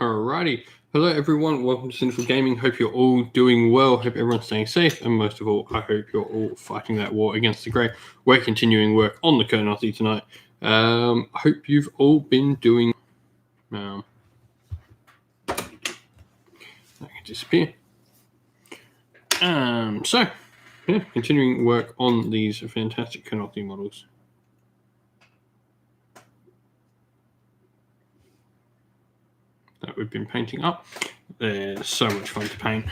Alrighty. Hello everyone, welcome to Sinful Gaming. Hope you're all doing well. Hope everyone's staying safe, and most of all, I hope you're all fighting that war against the grey. We're continuing work on the Kernathy tonight. Hope you've all been doing I can disappear. Continuing work on these fantastic Kernathy models. That we've been painting up. They're so much fun to paint.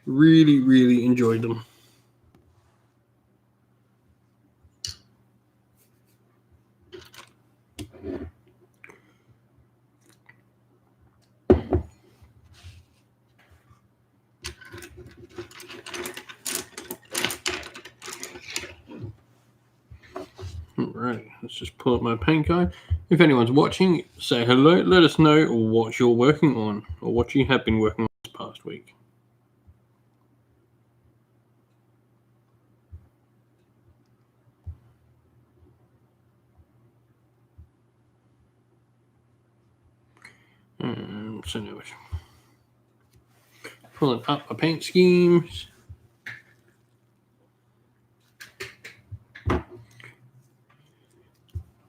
Really enjoyed them. Alright, let's just pull up my paint guide. If anyone's watching, say hello. Let us know what you're working on or what you have been working on this past week. So now we're pulling up our paint schemes.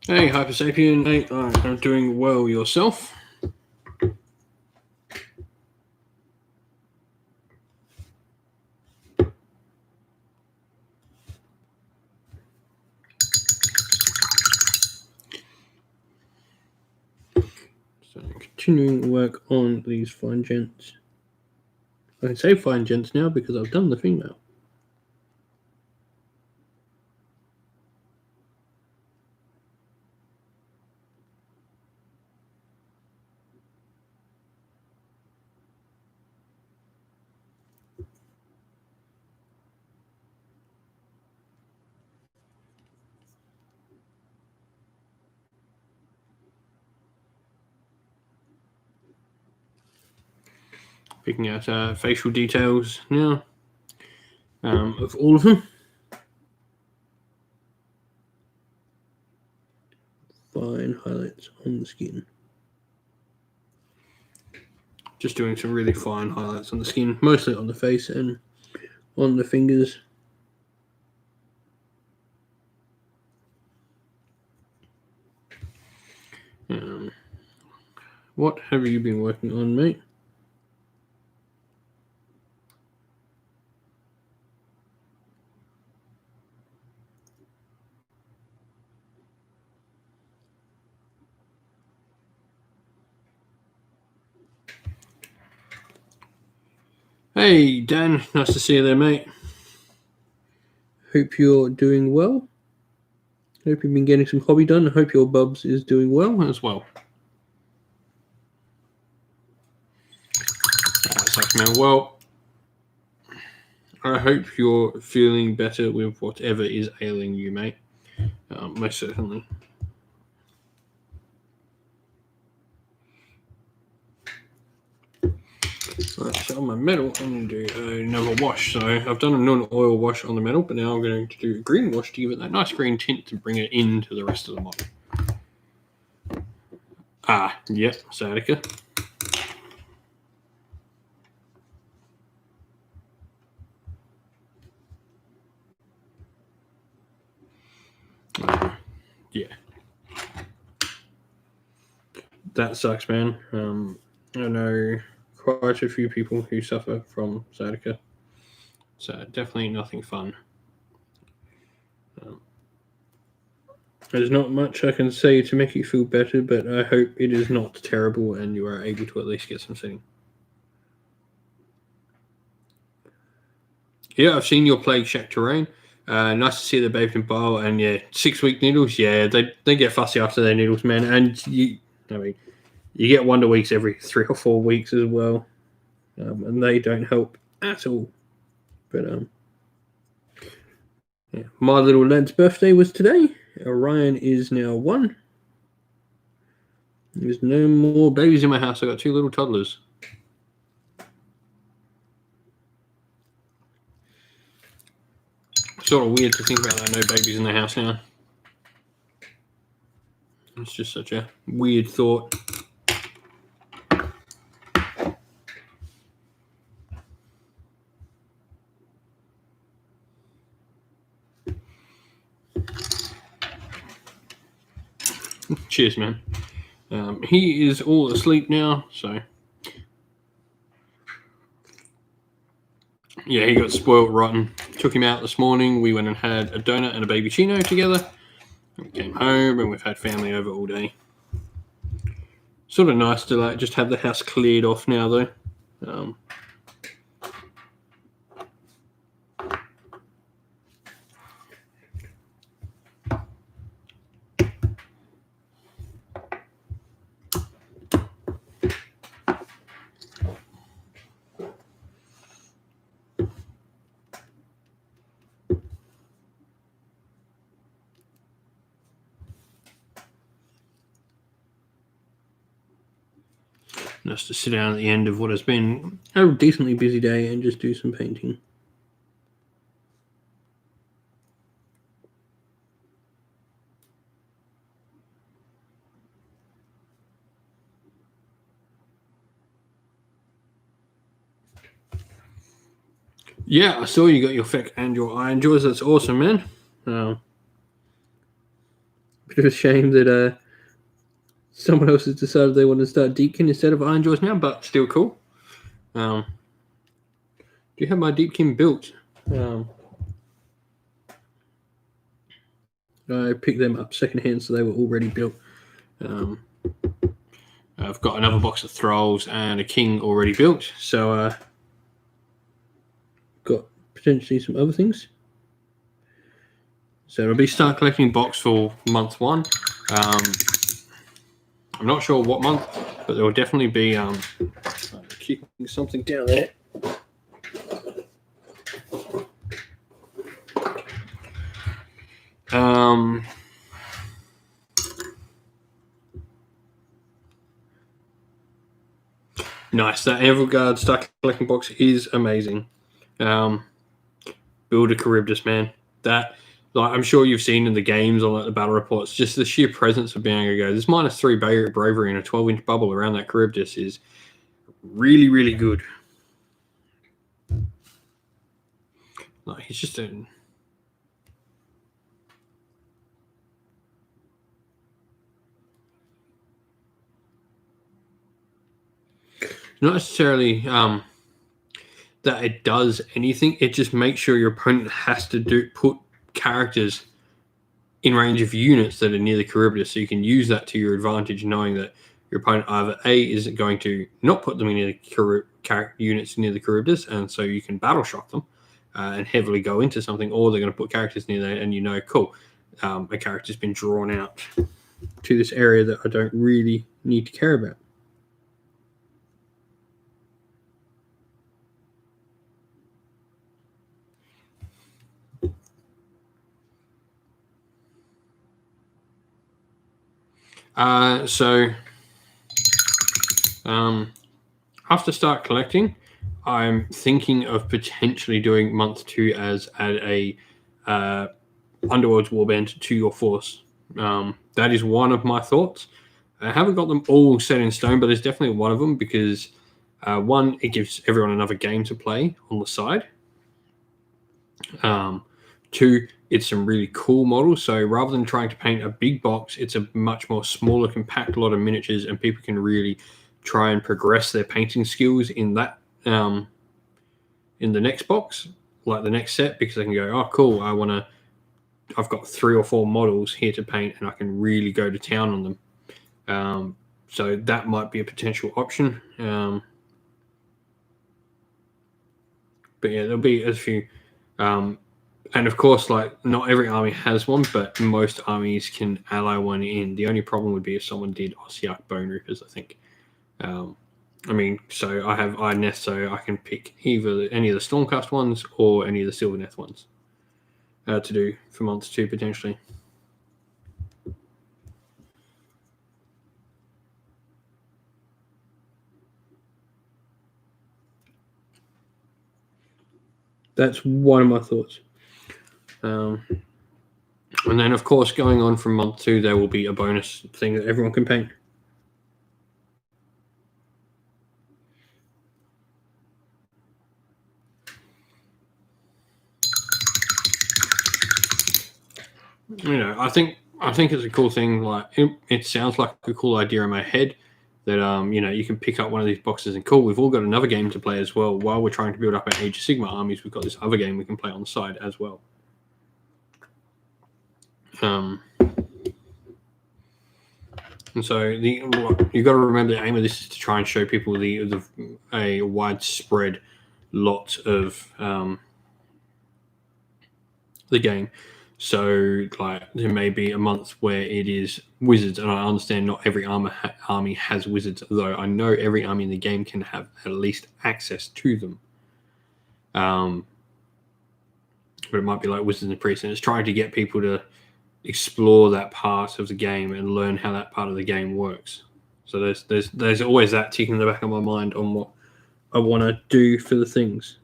Hey, Hyper Sapien. Hey, I'm doing well. Yourself? So continuing work on these fine gents. I can say fine gents now because I've done the female. Picking out facial details now of all of them. Fine highlights on the skin. Just doing some really fine highlights on the skin, mostly on the face and on the fingers. What have you been working on, mate? Hey, Dan. Nice to see you there, mate. Hope you're doing well. Hope you've been getting some hobby done. I hope your Bubs is doing well as well. Well, I hope you're feeling better with whatever is ailing you, mate. Most certainly. Right, so on my metal, I'm going to do another wash. So I've done a non-oil wash on the metal, but now I'm going to do a green wash to give it that nice green tint to bring it into the rest of the model. Yep, Sadika. Yeah. That sucks, man. I know quite a few people who suffer from sciatica, so definitely nothing fun. There's not much I can say to make you feel better, but I hope it is not terrible and you are able to at least get some sitting. Yeah, I've seen your Plague Shack terrain. Nice to see the bathed in bile, and yeah, 6-week needles. Yeah, they get fussy after their needles, man. And you get wonder weeks every 3 or 4 weeks as well, and they don't help at all. But yeah, my little lad's birthday was today. Orion is now 1. There's no more babies in my house. I got 2 little toddlers. Sort of weird to think about that. No babies in the house now. It's just such a weird thought. Cheers, man. He is all asleep now, so yeah, he got spoiled rotten. Took him out this morning. We went and had a donut and a baby chino together. We came home and we've had family over all day. Sort of nice to like just have the house cleared off now, though. Nice to sit down at the end of what has been a decently busy day and just do some painting. Yeah, I saw you got your Feck and your Iron Jaws. That's awesome, man. Bit of a shame that someone else has decided they want to start Deepkin instead of Iron Jaws now, but still cool. Do you have my Deepkin built? I picked them up secondhand, so they were already built. I've got another box of Thralls and a King already built, so got potentially some other things. So I'll be start collecting box for month 1. I'm not sure what month, but there will definitely be keeping something down there. Nice. That Everguard Start Collecting box is amazing. Build a Charybdis, man. That, like, I'm sure you've seen in the games or like the battle reports, just the sheer presence of being able to go, this -3 bravery in a 12-inch bubble around that Charybdis is really, really good. Like, he's just a... Not necessarily that it does anything. It just makes sure your opponent has to put characters in range of units that are near the Charybdis, so you can use that to your advantage, knowing that your opponent either A isn't going to not put them in the units near the Charybdis, and so you can battle shock them and heavily go into something, or they're going to put characters near there, and you know, cool, a character's been drawn out to this area that I don't really need to care about. After start collecting, I'm thinking of potentially doing month 2 as add a Underworld's Warband to your force. That is one of my thoughts. I haven't got them all set in stone, but there's definitely one of them because one, it gives everyone another game to play on the side. 2, it's some really cool models. So rather than trying to paint a big box, it's a much more smaller, compact lot of miniatures, and people can really try and progress their painting skills in that in the next box, like the next set, because they can go, oh, cool, I've got 3 or 4 models here to paint, and I can really go to town on them. So that might be a potential option. But yeah, there'll be a few. And of course, like, not every army has one, but most armies can ally one in. The only problem would be if someone did Ossiarch Bone Reapers, I think. I mean, so I have Iron Nest, so I can pick either any of the Stormcast ones or any of the Sylvaneth ones to do for month 2 potentially. That's one of my thoughts. And then, of course, going on from month 2, there will be a bonus thing that everyone can paint. You know, I think I think it's a cool thing. Like it sounds like a cool idea in my head that you can pick up one of these boxes and cool. We've all got another game to play as well. While we're trying to build up our Age of Sigma armies, we've got this other game we can play on the side as well. And so you've got to remember the aim of this is to try and show people a widespread lot of the game. So like there may be a month where it is wizards, and I understand not every army has wizards, though I know every army in the game can have at least access to them. But it might be like wizards and priests, and it's trying to get people to explore that part of the game and learn how that part of the game works. So there's always that tick in the back of my mind on what I want to do for the things.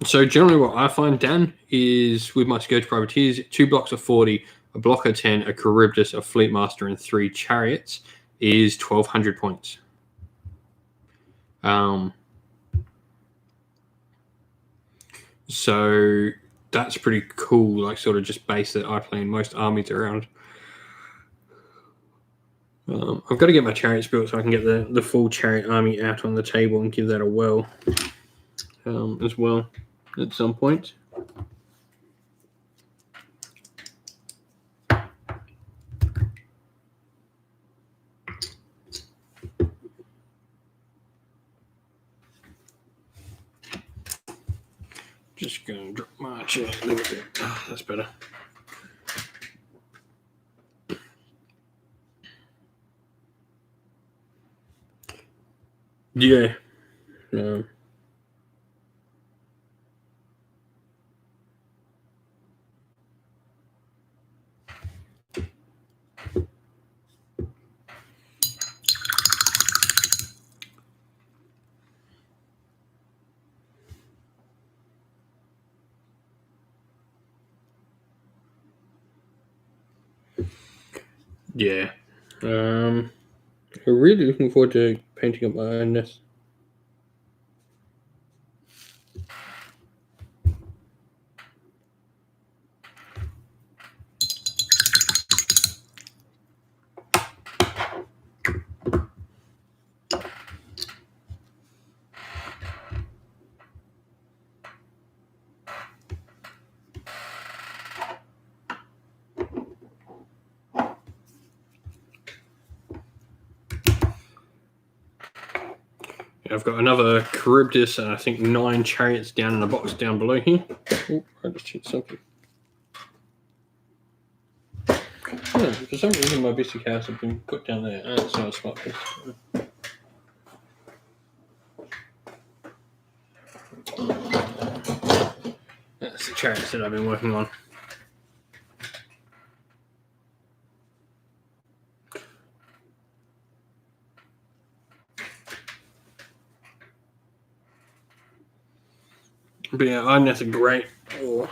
So generally what I find, Dan, is with my Scourge Privateers, 2 blocks of 40, a block of 10, a Charybdis, a Fleet Master, and 3 Chariots is 1,200 points. So that's pretty cool, like sort of just base that I play in most armies around. I've got to get my Chariots built so I can get the full Chariot army out on the table and give that a whirl as well at some point. Just going to drop my chair a little bit. Oh, that's better. Yeah. Yeah. I'm really looking forward to painting up my own nest. I've got another Charybdis and I think 9 Chariots down in a box down below here. Oh, I just hit something. Oh, for some reason my biscuit house has been put down there. Oh, it's not a smart piece. That's the Chariots that I've been working on. But yeah, I think that's a great. Oh.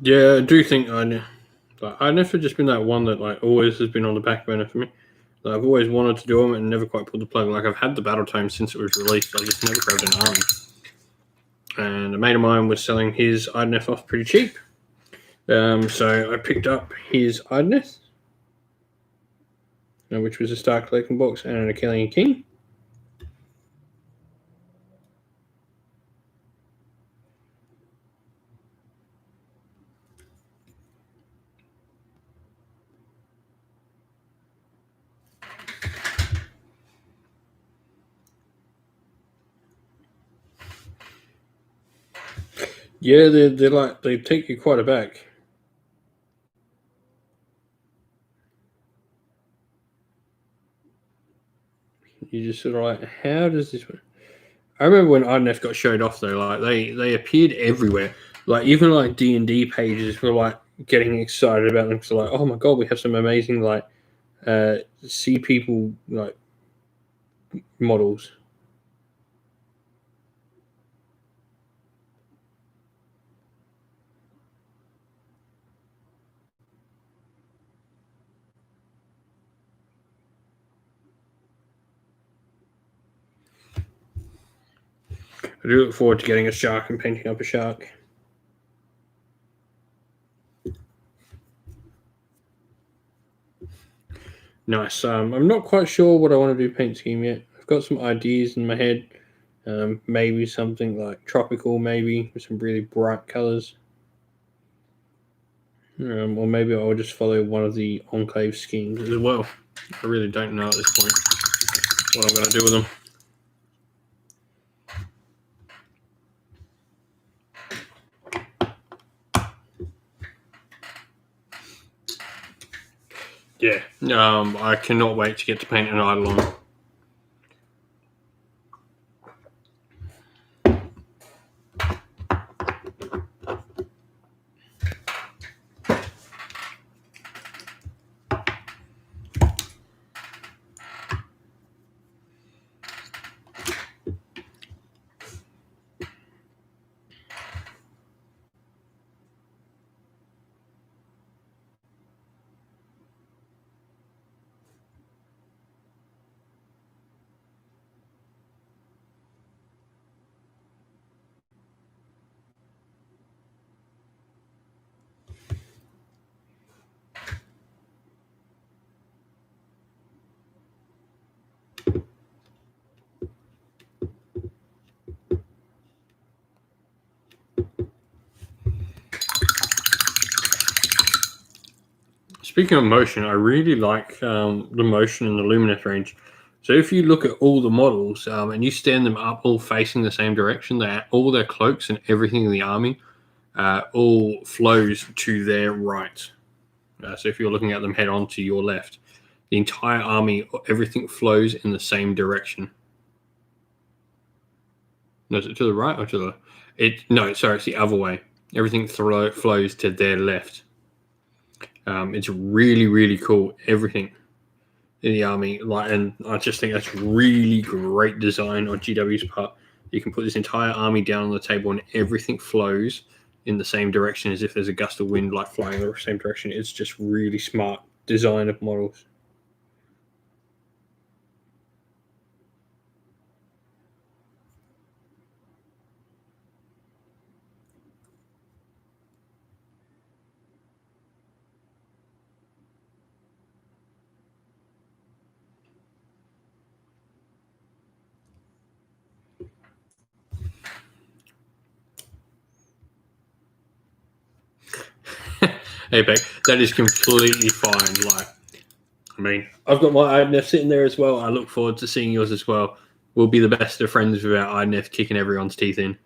Yeah, I do think I've never just been that one that like always has been on the back burner for me. Like, I've always wanted to do them and never quite pulled the plug. Like I've had the battle tome since it was released. I just never grabbed an army. And a mate of mine was selling his Idoneth off pretty cheap. So I picked up his Idoneth, which was a Star Collecting box and an Achillean King. Yeah, they're like they take you quite aback. You just sort of like, how does this work? I remember when INF got showed off though, like they appeared everywhere. Like even like D&D pages were like getting excited about them because like, oh my god, we have some amazing like sea people like models. I do look forward to getting a shark and painting up a shark. Nice. I'm not quite sure what I want to do paint scheme yet. I've got some ideas in my head. Maybe something like tropical, maybe with some really bright colors. Or maybe I'll just follow one of the Enclave schemes as well. I really don't know at this point what I'm going to do with them. Yeah, I cannot wait to get to paint an Eidolon. Speaking of motion, I really like the motion in the Lumineth range. So if you look at all the models and you stand them up all facing the same direction, all their cloaks and everything in the army all flows to their right. So if you're looking at them head on to your left, the entire army, everything flows in the same direction. No, is it to the right or to the? No, sorry, it's the other way. Everything flows to their left. It's really, really cool. Everything in the army, and I just think that's really great design on GW's part. You can put this entire army down on the table, and everything flows in the same direction as if there's a gust of wind, like flying in the same direction. It's just really smart design of models. Hey, Beck, that is completely fine. Like, I mean, I've got my IDNF sitting there as well. I look forward to seeing yours as well. We'll be the best of friends without IDNF kicking everyone's teeth in.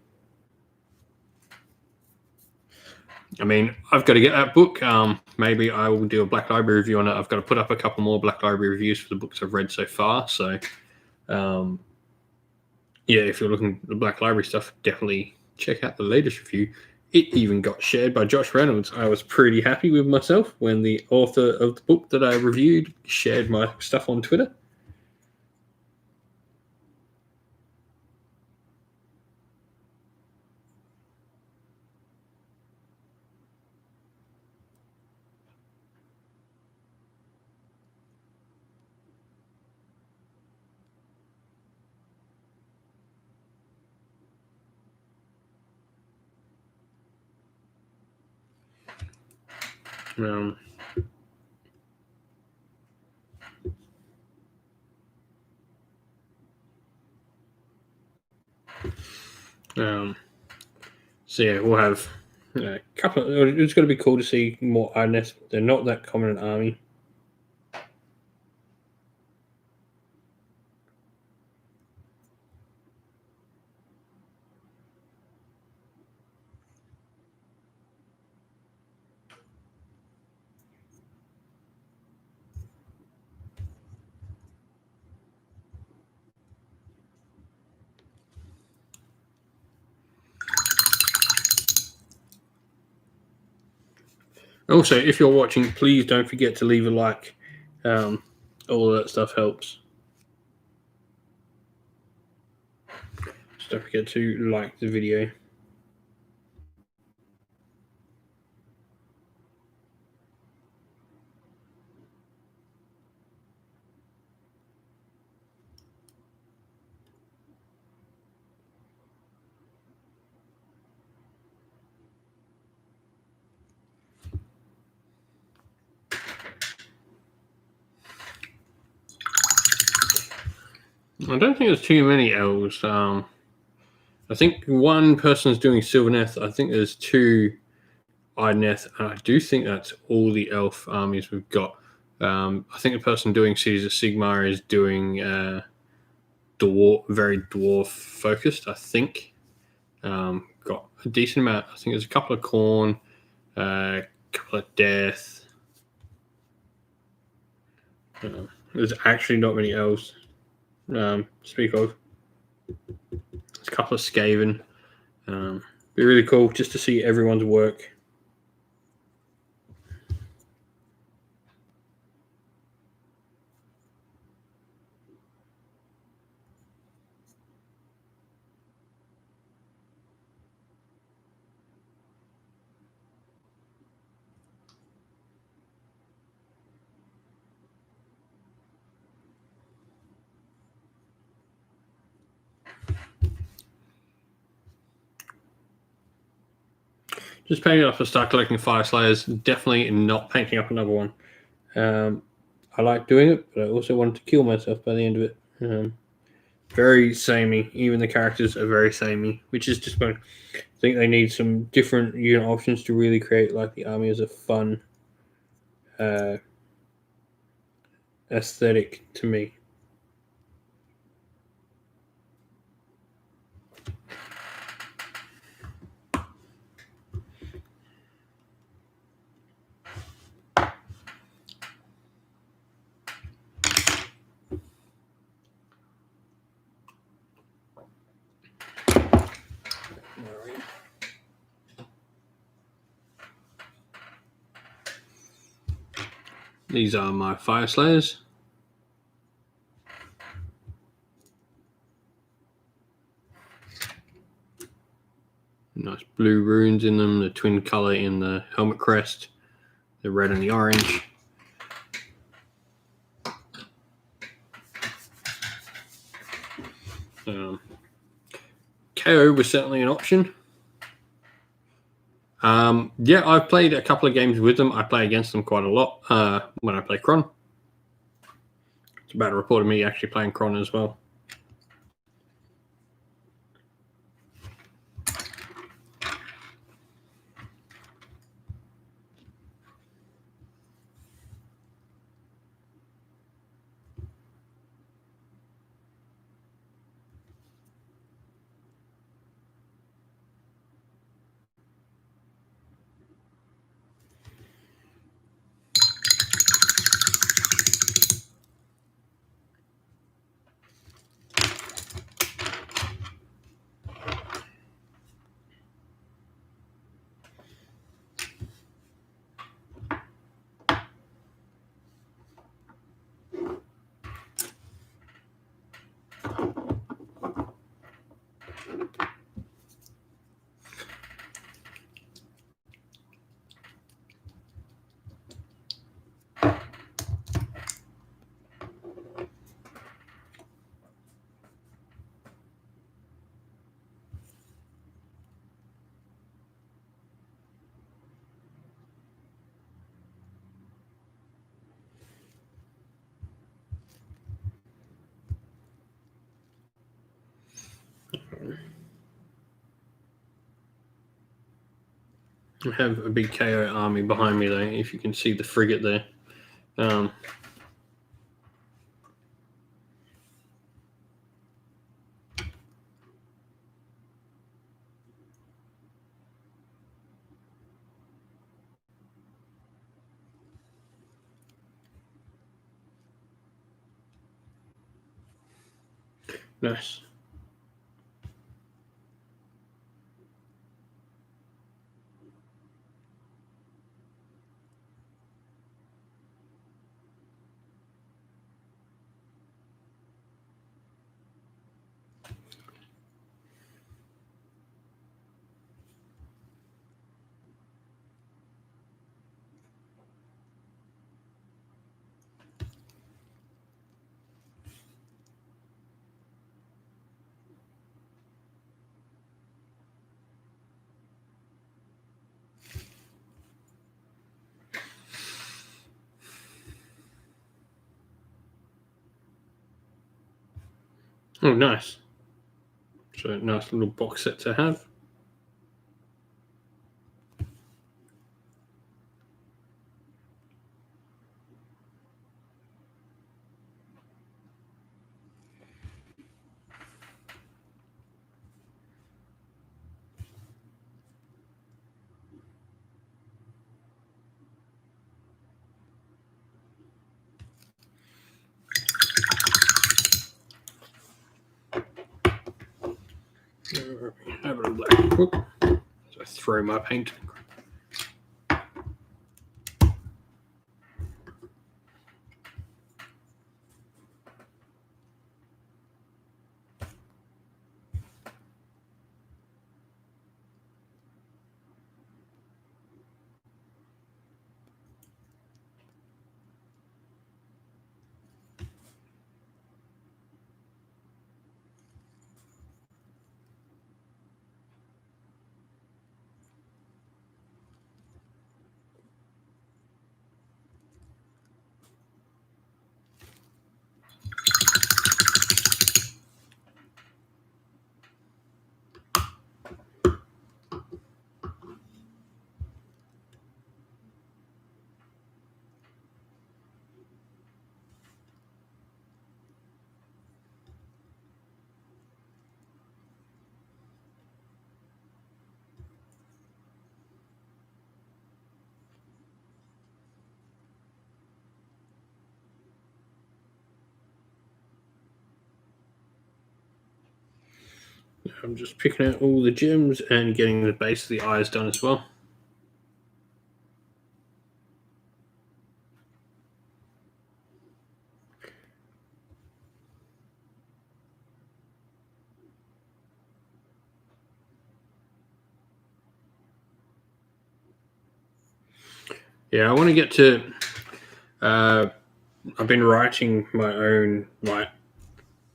I mean, I've got to get that book. Maybe I will do a Black Library review on it. I've got to put up a couple more Black Library reviews for the books I've read so far. So, um, yeah, if you're looking at the Black Library stuff, definitely check out the latest review. It even got shared by Josh Reynolds. I was pretty happy with myself when the author of the book that I reviewed shared my stuff on Twitter. Um, um, so yeah, we'll have a couple. It's going to be cool to see more INS. They're not that common in Army. Also, if you're watching, please don't forget to leave a like. All of that stuff helps. Just don't forget to like the video. I don't think there's too many elves. I think one person's doing Sylvaneth. I think there's two Ideneth, and I do think that's all the elf armies we've got. I think the person doing Caesar Sigmar is doing very dwarf focused. I think got a decent amount. I think there's a couple of corn, a couple of death. There's actually not many elves. Speak of. There's a couple of Skaven. Be really cool just to see everyone's work. Just painting up and start collecting Fire Slayers. Definitely not painting up another one. I like doing it, but I also wanted to kill myself by the end of it. Very samey. Even the characters are very samey, which is just fun. I think they need some different unit options to really create like the army as a fun aesthetic to me. These are my Fire Slayers. Nice blue runes in them, the twin color in the helmet crest, the red and the orange. KO was certainly an option. Yeah, I've played a couple of games with them. I play against them quite a lot when I play Cron. It's about a report of me actually playing Cron as well. I have a big KO army behind me, though, if you can see the frigate there. Nice. Oh, nice. So a nice little box set to have. Have it all black. Whoop. So I throw my paint. I'm just picking out all the gems and getting the base of the eyes done as well. Yeah, I want to get to. I've been writing my own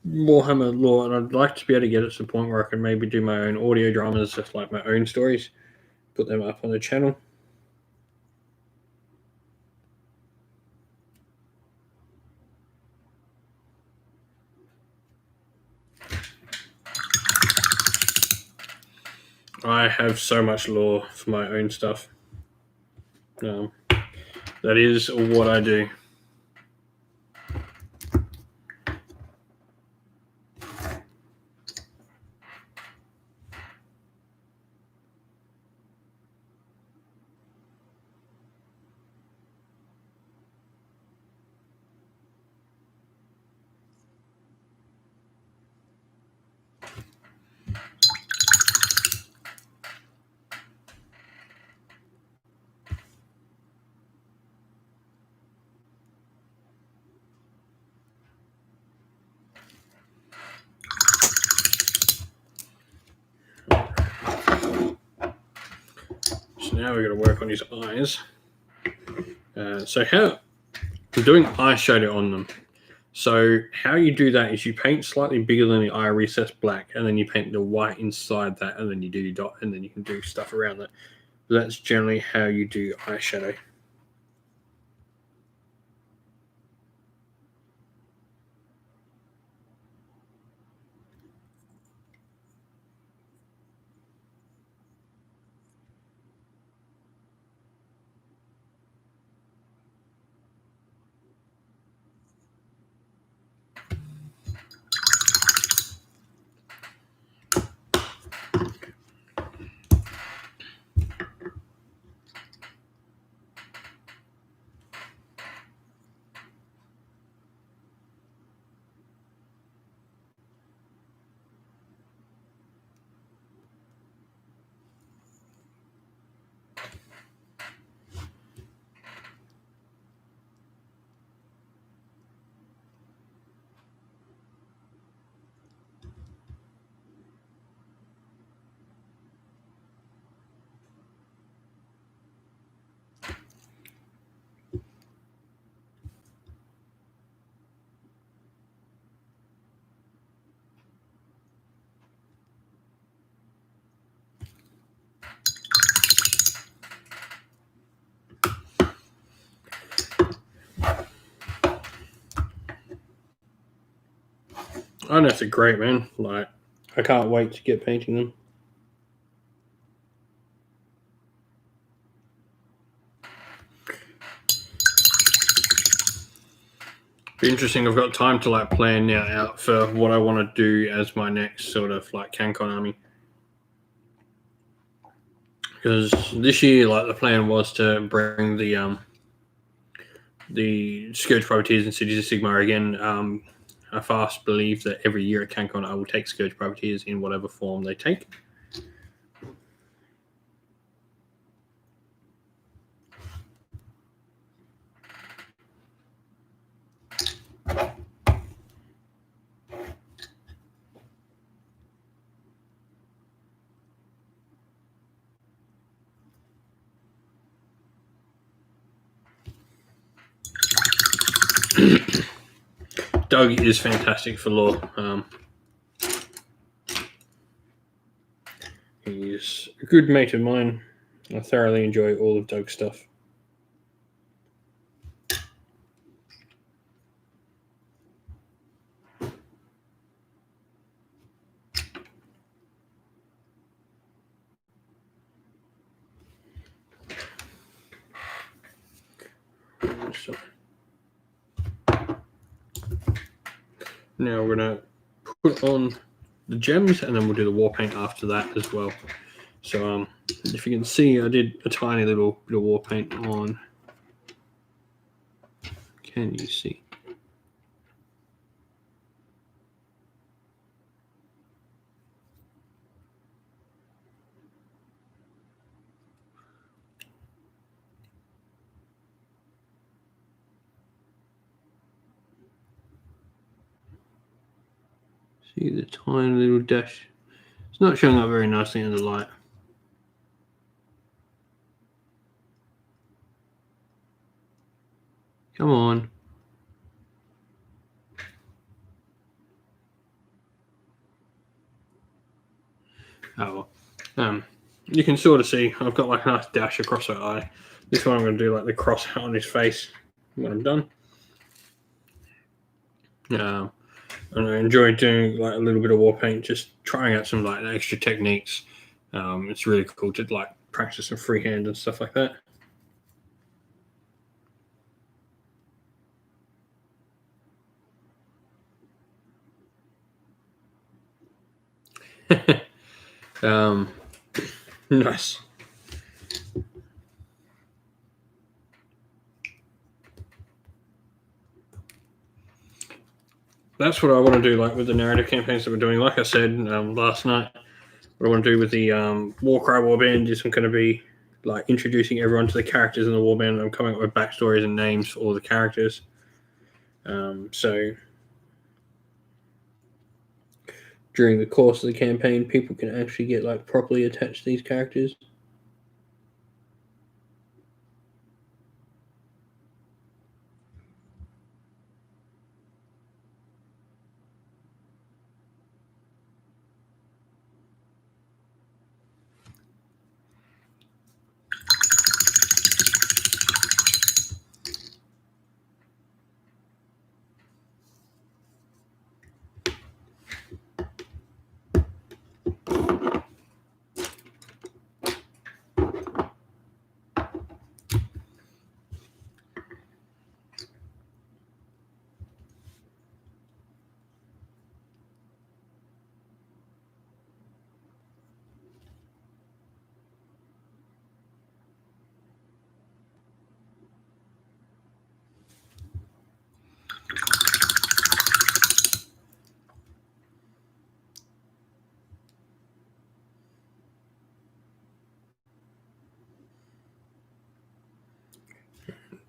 Warhammer lore, and I'd like to be able to get it to the point where I can maybe do my own audio dramas, just like my own stories, put them up on the channel. I have so much lore for my own stuff. That is what I do. So now we're going to work on his eyes. So how I'm doing eyeshadow on them. So how you do that is you paint slightly bigger than the eye recess black, and then you paint the white inside that, and then you do your dot, and then you can do stuff around that. That's generally how you do eyeshadow. I know they're great, man. Like, I can't wait to get painting them. Be interesting. I've got time to like plan now out for what I want to do as my next sort of like CanCon army. Because this year, like the plan was to bring the Scourge Privateers and Cities of Sigmar again. I fast believe that every year at CanCon I will take Scourge Privateers in whatever form they take. Doug is fantastic for lore. He's a good mate of mine. I thoroughly enjoy all of Doug's stuff. So, now we're going to put on the gems and then we'll do the war paint after that as well. So if you can see, I did a tiny little bit of war paint on. Can you see? See the tiny little dash? It's not showing up very nicely in the light. Come on. Oh, you can sort of see I've got like a nice dash across her eye. This one I'm going to do like the cross on his face when I'm done. And I enjoy doing like a little bit of war paint, just trying out some like extra techniques. It's really cool to like practice some freehand and stuff like that. Nice. That's what I want to do, like with the narrative campaigns that we're doing. Like I said last night, what I want to do with the Warcry Warband is I'm going to be like introducing everyone to the characters in the Warband. I'm coming up with backstories and names for all the characters. So during the course of the campaign, people can actually get like properly attached to these characters.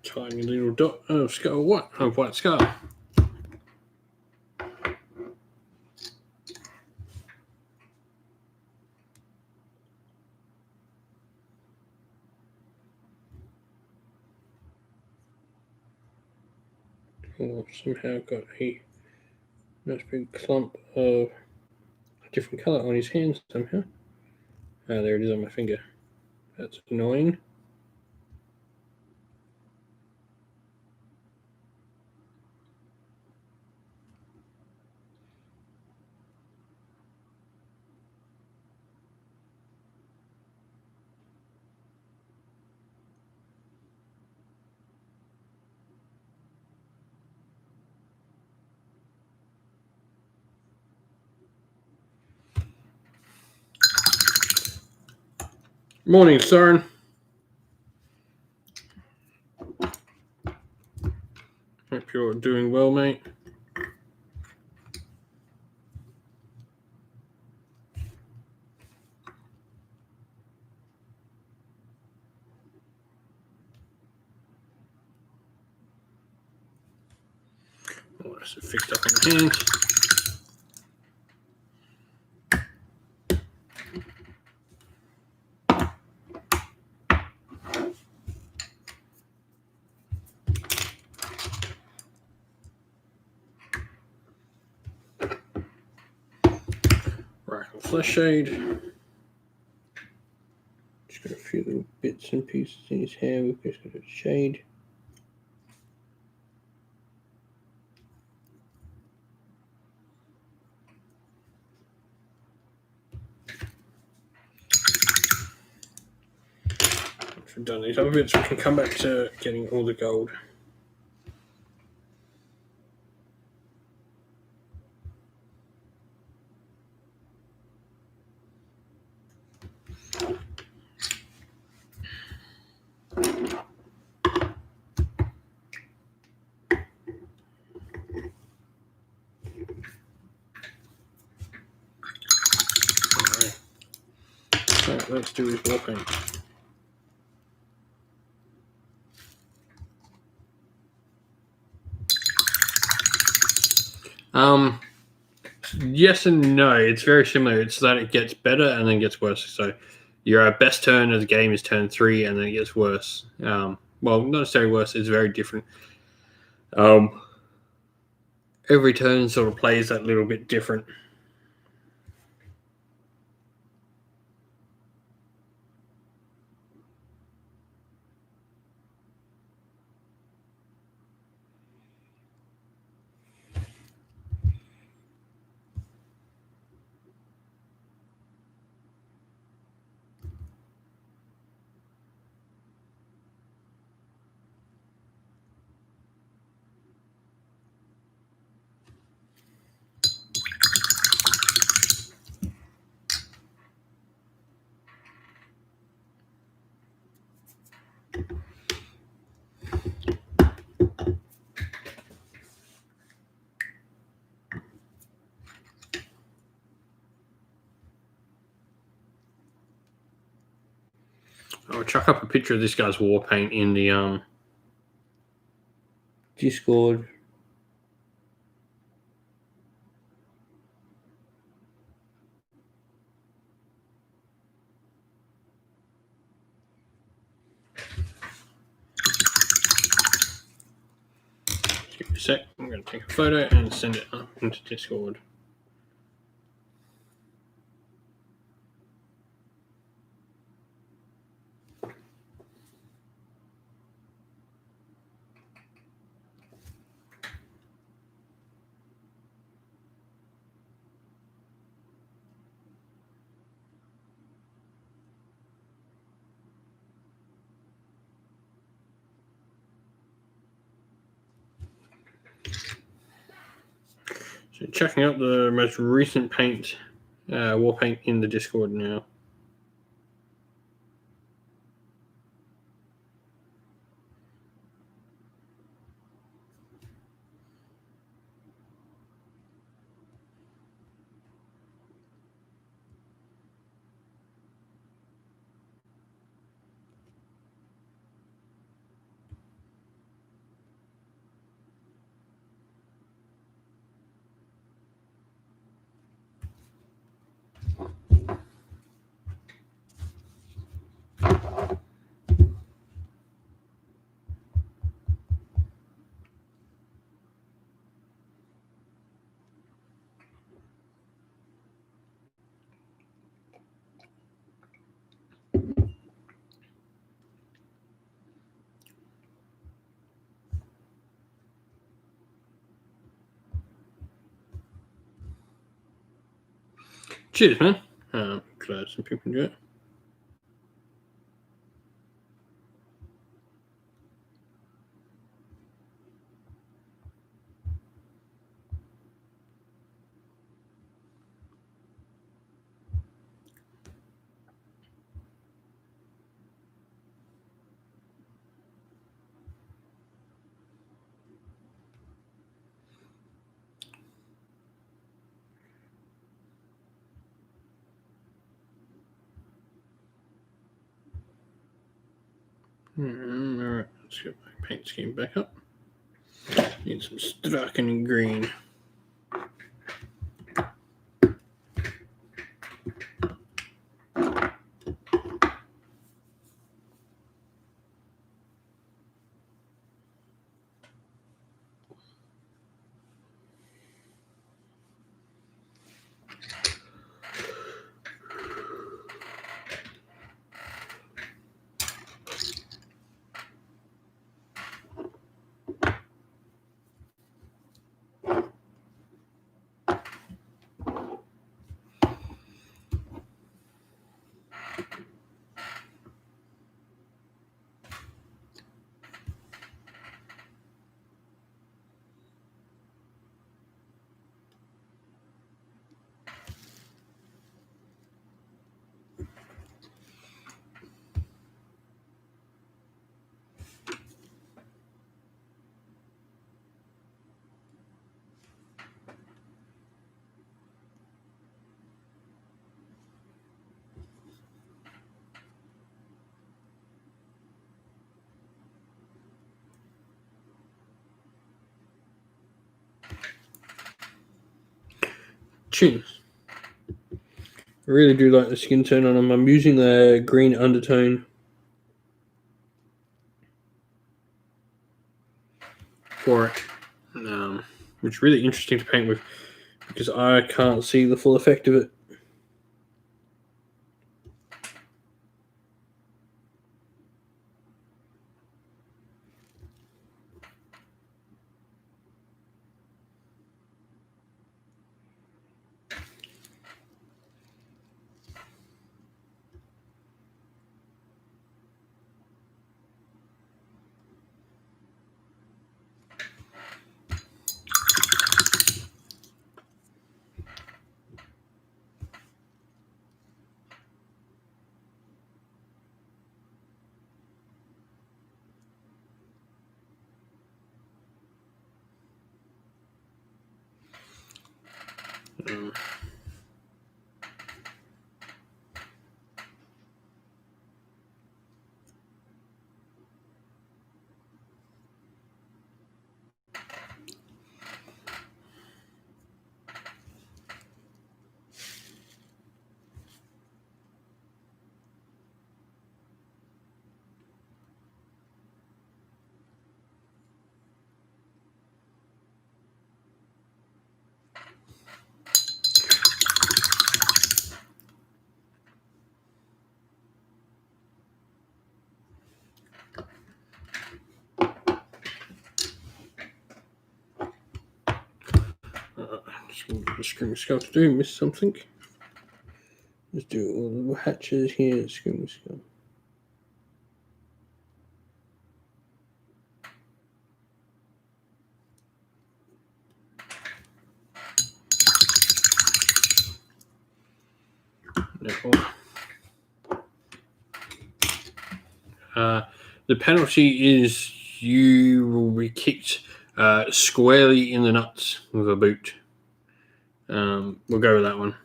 Tiny little dot of skull. What? Of white skull. Oh, somehow got a nice big clump of a different color on his hand somehow. Ah, there it is on my finger. That's annoying. Morning, Soren. Hope you're doing well, mate. Oh, that's fixed up on the hand. Right, flash shade. Just got a few little bits and pieces in his hair. We've just got a shade. Once we've done these other bits, we can come back to getting all the gold. So let's do his war paint. Yes and no. It's very similar. It's that it gets better and then gets worse. So your best turn of the game is turn 3, and then it gets worse. Well, not necessarily worse. It's very different. Every turn sort of plays that little bit different. I'll chuck up a picture of this guy's war paint in the Discord. Just give me a sec. I'm going to take a photo and send it up into Discord. So checking out the most recent paint, war paint in the Discord now. Cheers, man. Glad some people enjoy it. Alright, let's get my paint scheme back up. Need some striking green. Chins. I really do like the skin tone on them. I'm using the green undertone for it, which is really interesting to paint with because I can't see the full effect of it. Just screaming skull to do. Miss something. Let's do all the little hatches here. Screaming skull. The penalty is you will be kicked squarely in the nuts with a boot. We'll go with that one.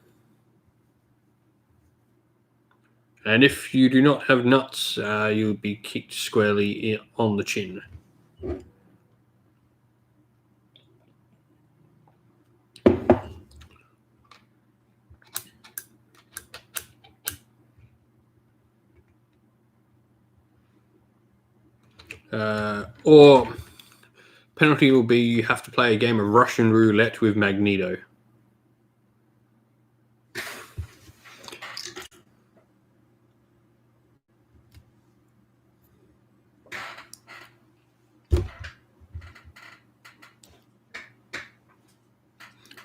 And if you do not have nuts, you'll be kicked squarely on the chin. Or penalty will be you have to play a game of Russian roulette with Magneto.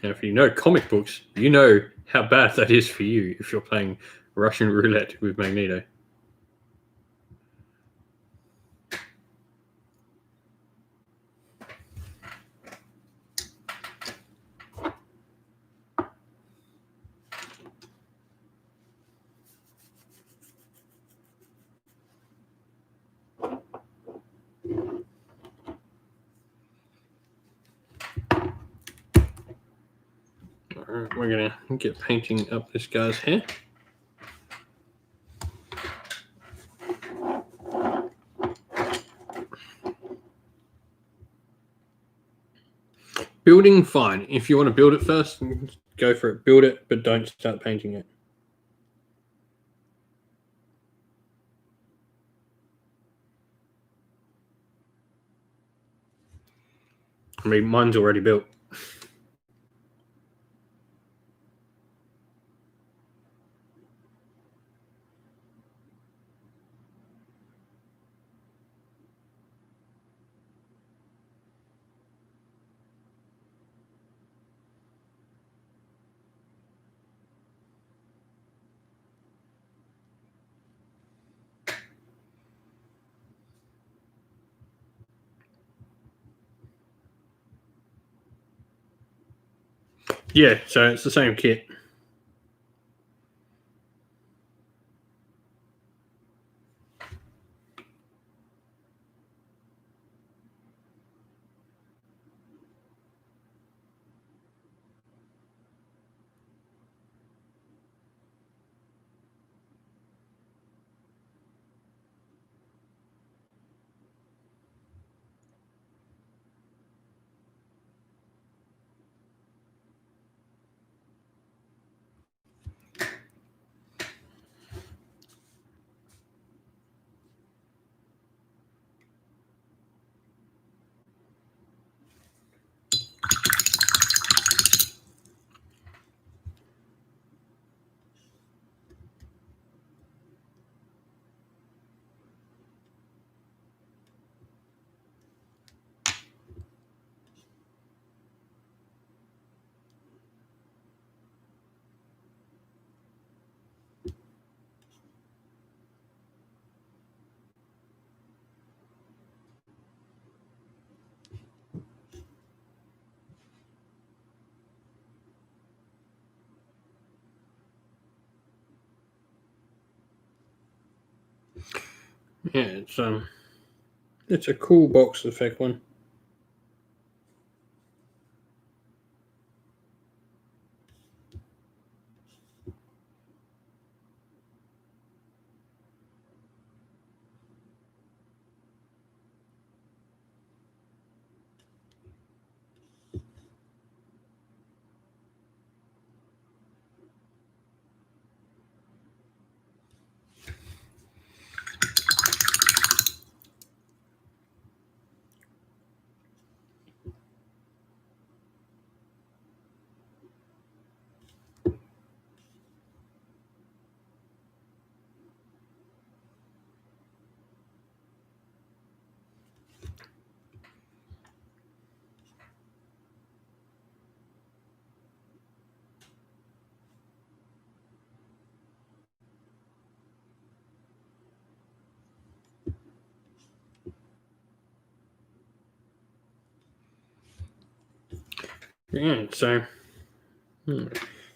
Now, if you know comic books, you know how bad that is for you if you're playing Russian roulette with Magneto. Alright, we're going to get painting up this guy's hair. Building, fine. If you want to build it first, go for it. Build it, but don't start painting it. I mean, mine's already built. Yeah, so it's the same kit. Yeah, it's a cool box effect one. Yeah, so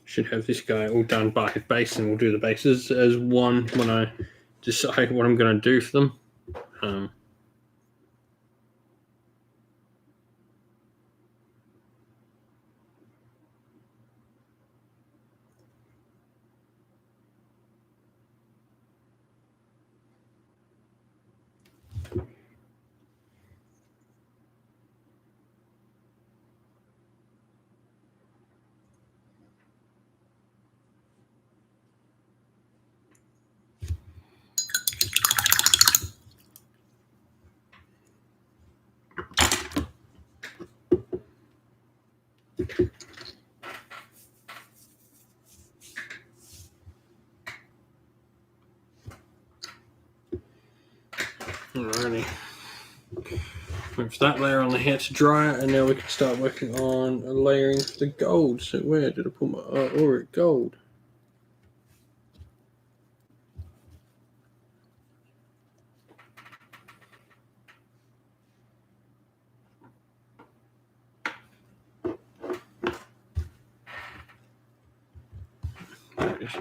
should have this guy all done by base, and we'll do the bases as one when I decide what I'm going to do for them. Alrighty. Wait for that layer on the hair to dry, and now we can start working on layering for the gold. So where did I put my auric gold? There it is.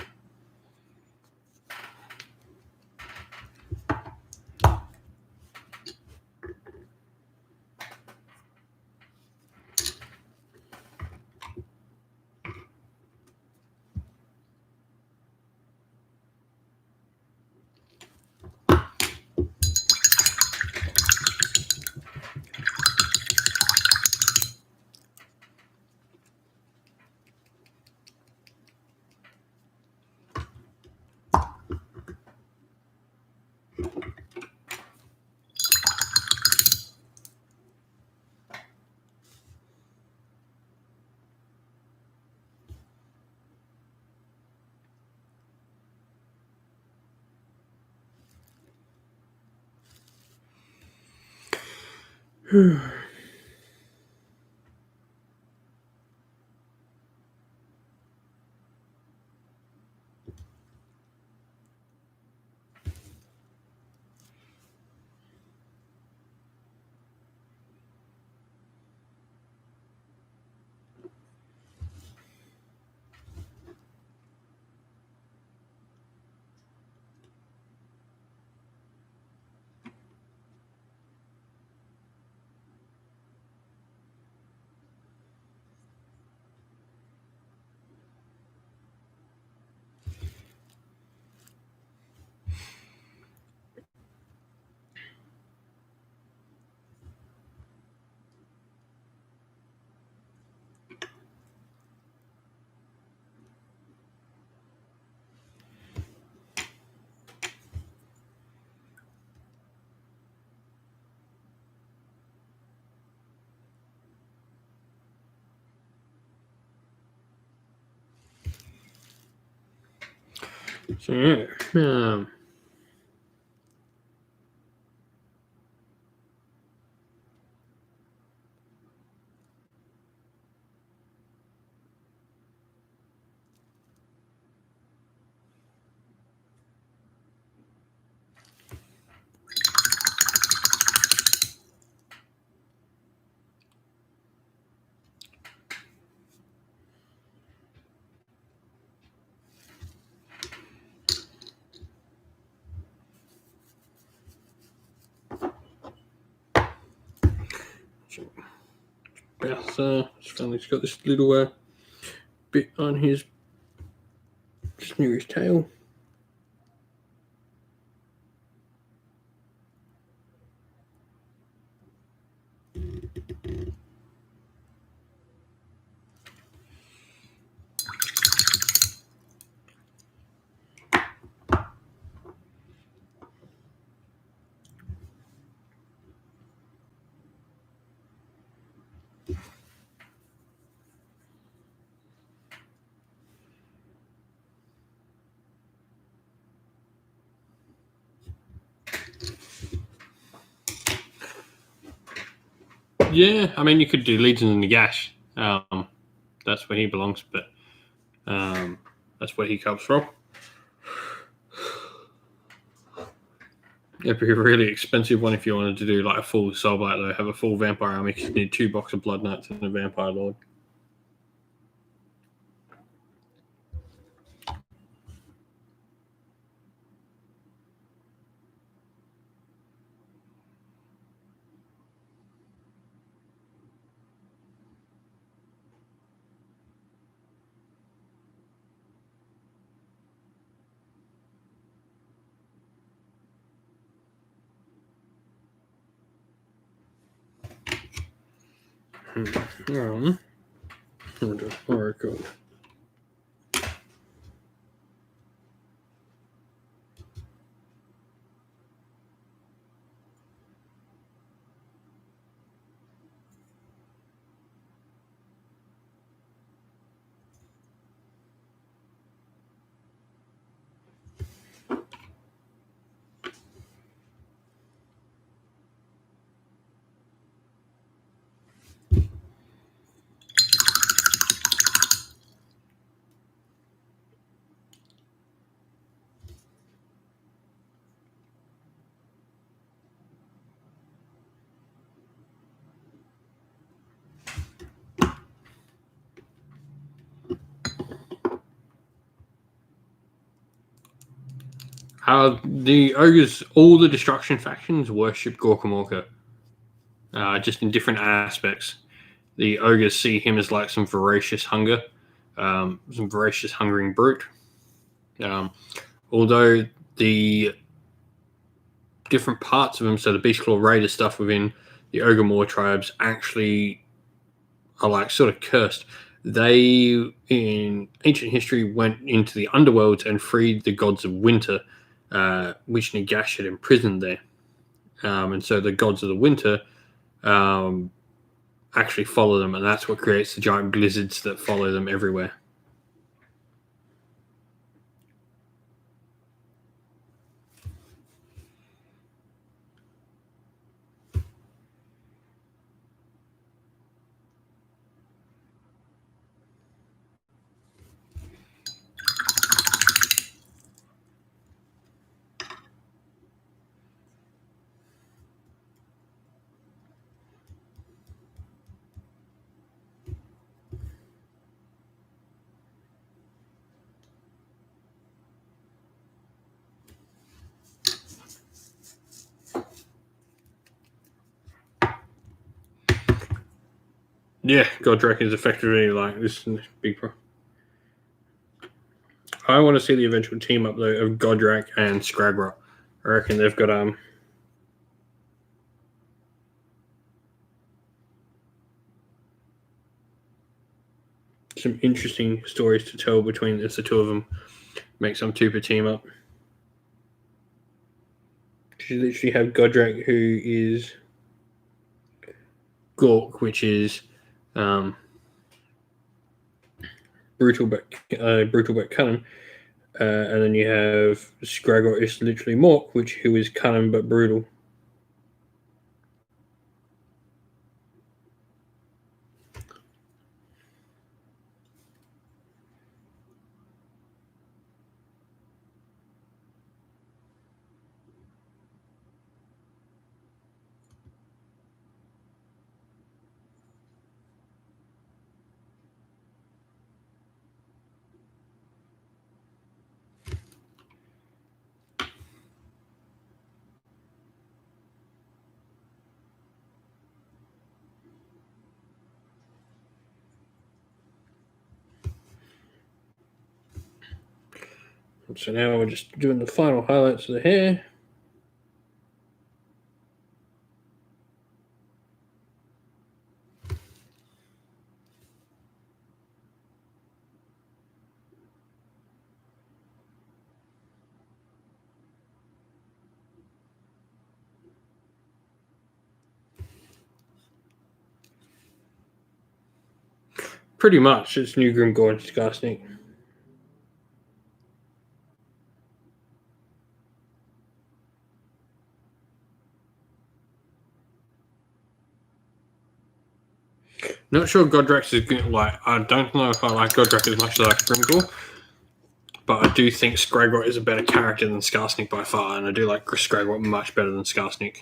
So yeah, Beth, he's got this little bit on his just near his tail. Yeah, I mean, you could do Legion in the Gash. That's where he belongs, but that's where he comes from. It'd be a really expensive one if you wanted to do like a full Soulblight, though. Have a full vampire army because you need 2 boxes of Blood Knights and a Vampire Lord. Oracle. The ogres, all the destruction factions worship Gorkamorka, just in different aspects. The ogres see him as like some voracious hungering brute. Although the different parts of him, so the Beastclaw Raider stuff within the Ogre tribes, actually are like sort of cursed. They, in ancient history, went into the underworld and freed the gods of winter, which Nagash had imprisoned there. And so the gods of the winter actually follow them, and that's what creates the giant blizzards that follow them everywhere. Yeah, Godrak is effectively like this big pro. I want to see the eventual team up though of Godrak and Scraggrot. I reckon they've got some interesting stories to tell between the two of them. Make some super team up. You literally have Godrak, who is Gork, which is brutal but cunning, and then you have Scraggle is literally Mork, who is cunning but brutal. So now we're just doing the final highlights of the hair. Pretty much, it's New Grimgor and Skarsnik. Not sure Godrax is good. Like, I don't know if I like Godrak as much as I like Grimgor, but I do think Scraggot is a better character than Skarsnik by far, and I do like Scraggot much better than Skarsnik.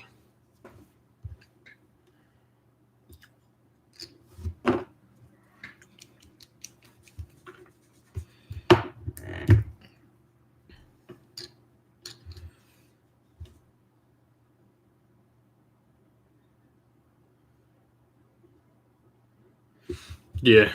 Yeah.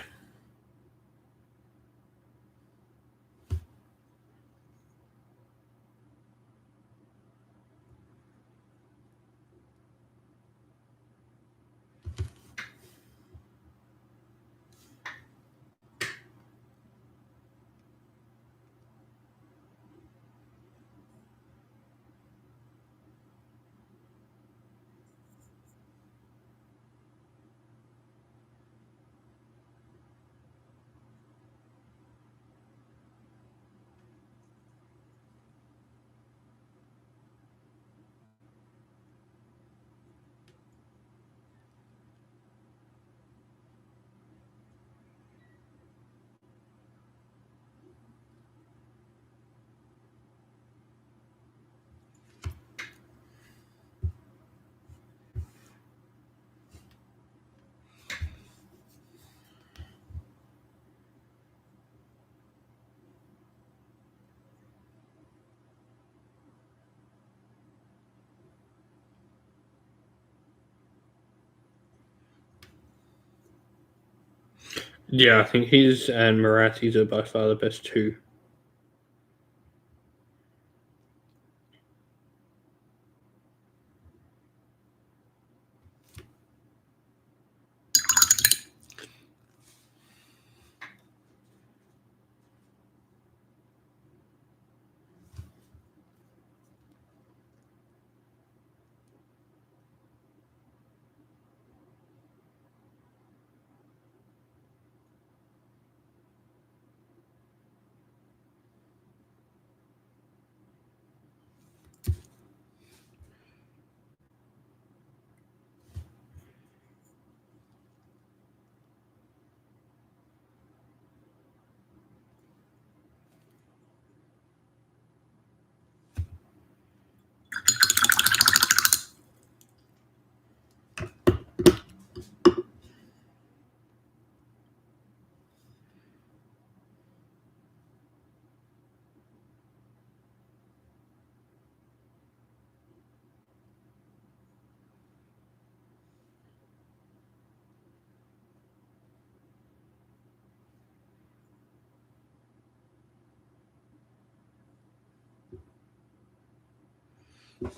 Yeah, I think his and Marathi's are by far the best two.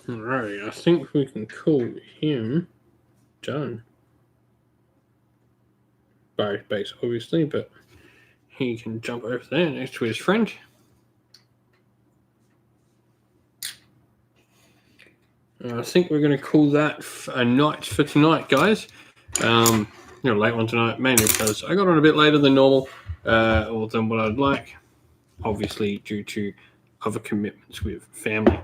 Alright, I think we can call him done. By base, obviously, but he can jump over there next to his friend. I think we're going to call that a night for tonight, guys. Late one tonight, mainly because I got on a bit later than normal, or than what I'd like, obviously due to other commitments with family.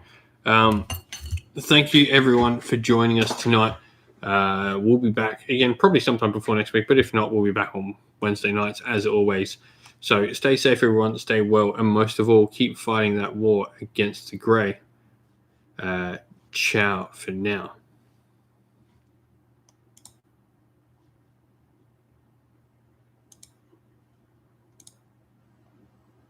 Thank you, everyone, for joining us tonight. We'll be back again, probably sometime before next week, but if not, we'll be back on Wednesday nights, as always. So stay safe, everyone, stay well, and most of all, keep fighting that war against the grey. Ciao for now.